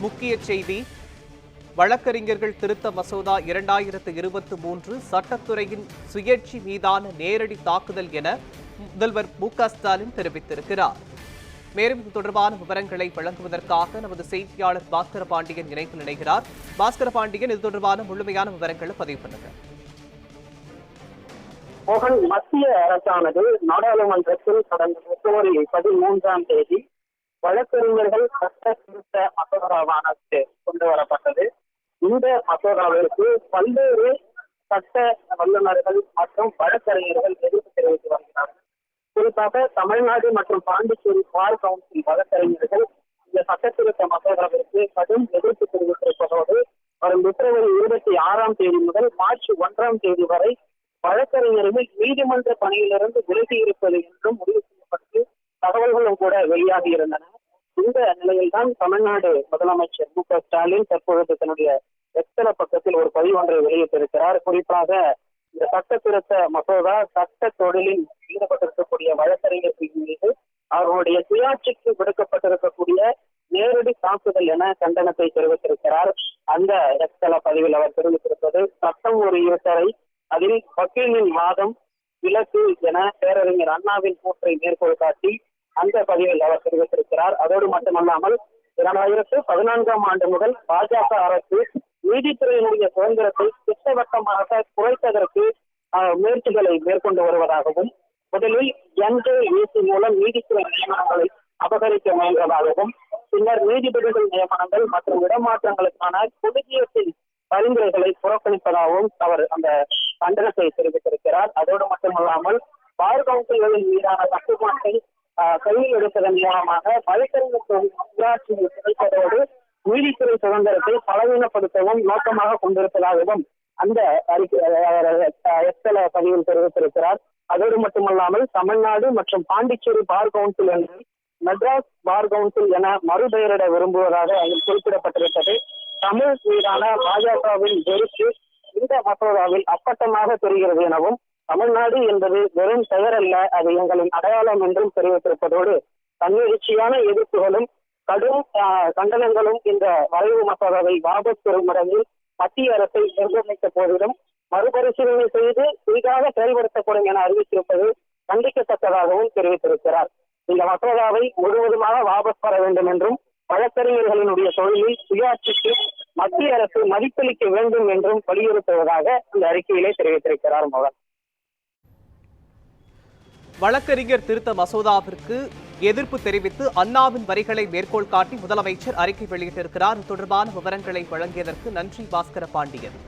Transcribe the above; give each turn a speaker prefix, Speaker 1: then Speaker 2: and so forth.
Speaker 1: முக்கிய செய்தி. வழக்கறிஞர்கள் திருத்த மசோதா 2023 சட்டத்துறையின் சுயேட்சை மீதான நேரடி தாக்குதல் என முதல்வர் மு.க.ஸ்டாலின் தெரிவித்திருக்கிறார். மேலும் இது தொடர்பான விவரங்களை வழங்குவதற்காக நமது செய்தியாளர் பாஸ்கர பாண்டியன் இணைப்பில் இணைகிறார். பாஸ்கர பாண்டியன், இது தொடர்பான முழுமையான விவரங்களை பதிவு பண்ணுங்க.
Speaker 2: மோகன், மத்திய அரசானது நாடாளுமன்றத்தில் கடந்த பிப்ரவரி 13ஆம் தேதி வழக்கறிஞர்கள் சட்ட திருத்த மசோதாவானது கொண்டு வரப்பட்டது. இந்த மசோதாவிற்கு பல்வேறு சட்ட வல்லுநர்கள் மற்றும் வழக்கறிஞர்கள் எதிர்ப்பு தெரிவித்து வருகிறார்கள். குறிப்பாக தமிழ்நாடு மற்றும் பாண்டிச்சேரி பார் கவுன்சில் வழக்கறிஞர்கள் இந்த சட்ட திருத்த மசோதாவிற்கு கடும் எதிர்ப்பு தெரிவித்திருப்பதோடு வரும் பிப்ரவரி 26ஆம் தேதி முதல் மார்ச் 1ஆம் தேதி வரை வழக்கறிஞர்கள் நீதிமன்ற பணியிலிருந்து விலகி இருப்பது என்றும் முடிவு செய்யப்பட்டு தகவல்களும் கூட வெளியாகி இருந்தன. இந்த நிலையில்தான் தமிழ்நாடு முதலமைச்சர் மு.க.ஸ்டாலின் தற்பொழுது தன்னுடைய எக்ஸ்தல பக்கத்தில் ஒரு பதிவு ஒன்றை வெளியிட்டிருக்கிறார். குறிப்பாக இந்த சட்ட திருத்த மசோதா சட்ட தொழிலில் ஈடுபட்டிருக்கக்கூடிய வழக்கறிஞர்கள் மீது அவர்களுடைய சுயாட்சிக்கு விடுக்கப்பட்டிருக்கக்கூடிய நேரடி தாக்குதல் என கண்டனத்தை தெரிவித்திருக்கிறார். அந்த எக்ஸ்தல பதிவில் அவர் தெரிவித்திருப்பது சட்டம் ஒரு இருட்டறை, அதில் வக்கீலின் வாதம் விலக்கு என பேரறிஞர் அண்ணாவின் கூற்றை மேற்கோள் காட்டி அந்த பதிவில் அவர் தெரிவித்திருக்கிறார். அதோடு மட்டுமல்லாமல் 2014ஆம் ஆண்டு முதல் பாஜக அரசு நீதித்துறையினுடைய சுதந்திரத்தை திட்டவட்டமாக குறைத்ததற்கு முயற்சிகளை மேற்கொண்டு வருவதாகவும், முதலில் NJAC மூலம் நீதித்துறை நியமனங்களை அபகரிக்க முயன்றதாகவும், பின்னர் நீதிபதிகள் நியமனங்கள் மற்றும் இடமாற்றங்களுக்கான கொலிஜியத்தின் பரிந்துரைகளை புறக்கணிப்பதாகவும் அவர் அந்த கண்டனத்தை தெரிவித்திருக்கிறார். அதோடு மட்டுமல்லாமல் பார் கவுன்சில்களின் மீதான கட்டுப்பாட்டை கையில் எடுப்பதன் மூலமாக வழக்கறிஞர் சுயாட்சியை கிடைப்பதோடு நீதித்துறை சுதந்திரத்தை பலவீனப்படுத்தவும் நோக்கமாக கொண்டிருப்பதாகவும் அந்த எக்ஸ்தல பதிவில் தெரிவித்திருக்கிறார். அதோடு மட்டுமல்லாமல் தமிழ்நாடு மற்றும் பாண்டிச்சேரி பார் கவுன்சில் என்று மெட்ராஸ் பார் கவுன்சில் என மறுபெயரிட விரும்புவதாக அதில் குறிப்பிடப்பட்டிருப்பது தமிழ் மீதான பாஜகவின் வெறுப்பு இந்த மசோதாவில் அப்பட்டமாக தெரிகிறது எனவும், தமிழ்நாடு என்பது வெறும் பெயர் அல்ல, அது எங்களின் அடையாளம் என்றும் தெரிவித்திருப்பதோடு தன்னெழுச்சியான எதிர்ப்புகளும் கடும் கண்டனங்களும் இந்த வரைவு மசோதாவை வாபஸ் பெறும் முறையில் மத்திய அரசை நிர்ணயித்த போதிலும் மறுபரிசீலனை செய்து புதிதாக செயல்படுத்தப்படும் என அறிவித்திருப்பது கண்டிக்கத்தக்கதாகவும் தெரிவித்திருக்கிறார். இந்த மசோதாவை முழுவதுமாக வாபஸ் பெற வேண்டும் என்றும், வழக்கறிஞர்களினுடைய தொழிலில் சுயாட்சிக்கு மத்திய அரசு மதிப்பளிக்க வேண்டும் என்றும் வலியுறுத்துவதாக இந்த அறிக்கையிலே தெரிவித்திருக்கிறார். மோகன்,
Speaker 1: வழக்கறிஞர் திருத்த மசோதாவிற்கு எதிர்ப்பு தெரிவித்து அண்ணாவின் வரிகளை மேற்கோள் காட்டி முதலமைச்சர் அறிக்கை வெளியிட்டிருக்கிறார். தொடர்பான விவரங்களை வழங்கியதற்கு நன்றி பாஸ்கர பாண்டியன்.